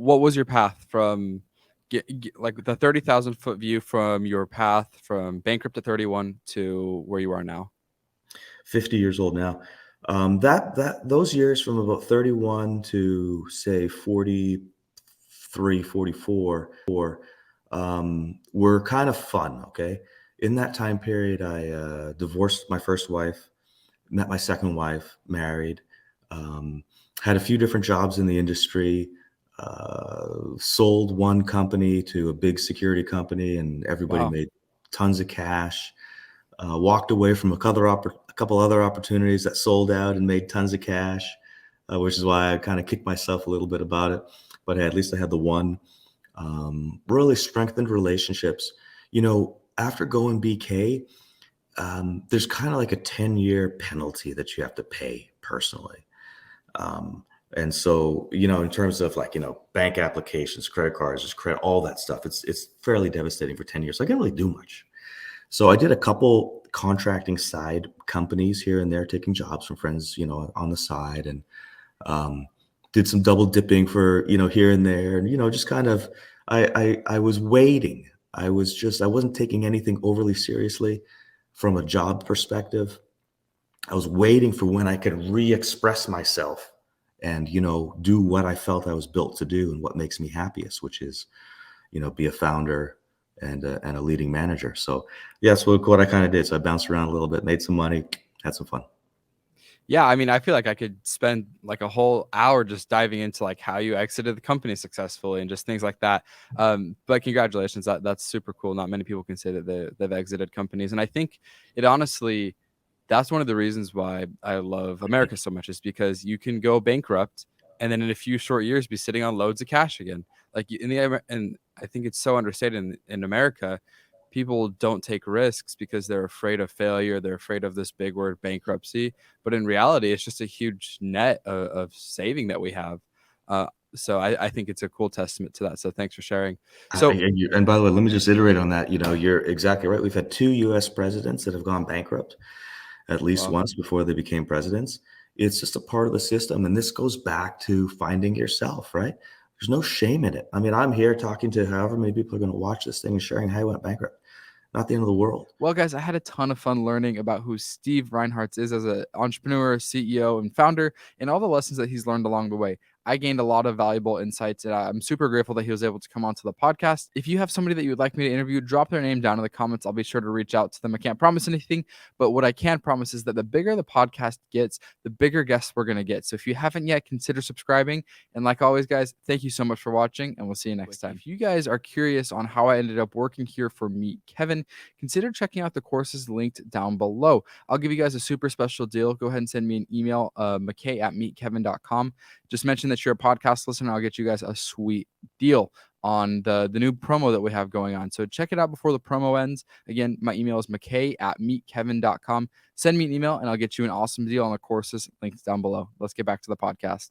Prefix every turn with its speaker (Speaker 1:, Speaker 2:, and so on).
Speaker 1: what was your path from like the 30,000 foot view from your path from bankrupt at 31 to where you are now?
Speaker 2: 50 years old now. Those years from about 31 to say 43, 44, were kind of fun. Okay. In that time period, I divorced my first wife, met my second wife, married, um, had a few different jobs in the industry, sold one company to a big security company, and everybody
Speaker 1: Wow.
Speaker 2: made tons of cash. Walked away from a couple other opportunities that sold out and made tons of cash, which is why I kind of kicked myself a little bit about it. But hey, at least I had the one. Really strengthened relationships. After going BK, there's kind of like a 10-year penalty that you have to pay personally. Um, and so, in terms of like, bank applications, credit cards, just credit, all that stuff, it's fairly devastating for 10 years. So I can't really do much. So I did a couple contracting side companies here and there, taking jobs from friends, on the side, and um, did some double dipping for, here and there, and just kind of, I was waiting. I wasn't taking anything overly seriously from a job perspective. I was waiting for when I could re-express myself and, do what I felt I was built to do and what makes me happiest, which is, be a founder and a leading manager. So yeah, that's what I kind of did. So I bounced around a little bit, made some money, had some fun.
Speaker 1: Yeah, I mean, I feel like I could spend like a whole hour just diving into like how you exited the company successfully and just things like that. But congratulations, that's super cool. Not many people can say that they've exited companies, and I think it honestly, that's one of the reasons why I love America so much, is because you can go bankrupt and then in a few short years be sitting on loads of cash again. Like and I think it's so understated in America. People don't take risks because they're afraid of failure. They're afraid of this big word, bankruptcy. But in reality, it's just a huge net of saving that we have. So I think it's a cool testament to that. So thanks for sharing. So
Speaker 2: And by the way, let me just iterate on that. You're exactly right. We've had two U.S. presidents that have gone bankrupt at least
Speaker 1: well,
Speaker 2: once before they became presidents. It's just a part of the system. And this goes back to finding yourself, right? There's no shame in it. I mean, I'm here talking to however many people are going to watch this thing and sharing how I went bankrupt. Not the end of the world.
Speaker 1: Well, guys, I had a ton of fun learning about who Steve Reinharz is as an entrepreneur, CEO, and founder, and all the lessons that he's learned along the way. I gained a lot of valuable insights, and I'm super grateful that he was able to come onto the podcast. If you have somebody that you would like me to interview, drop their name down in the comments. I'll be sure to reach out to them. I can't promise anything, but what I can promise is that the bigger the podcast gets, the bigger guests we're going to get. So if you haven't yet, consider subscribing. And like always, guys, thank you so much for watching, and we'll see you next time. If you guys are curious on how I ended up working here for Meet Kevin, consider checking out the courses linked down below. I'll give you guys a super special deal. Go ahead and send me an email, mckay@meetkevin.com. Just mention that you're a podcast listener. I'll get you guys a sweet deal on the new promo that we have going on. So check it out before the promo ends. Again, my email is mckay@meetkevin.com. Send me an email and I'll get you an awesome deal on the courses linked down below. Let's get back to the podcast.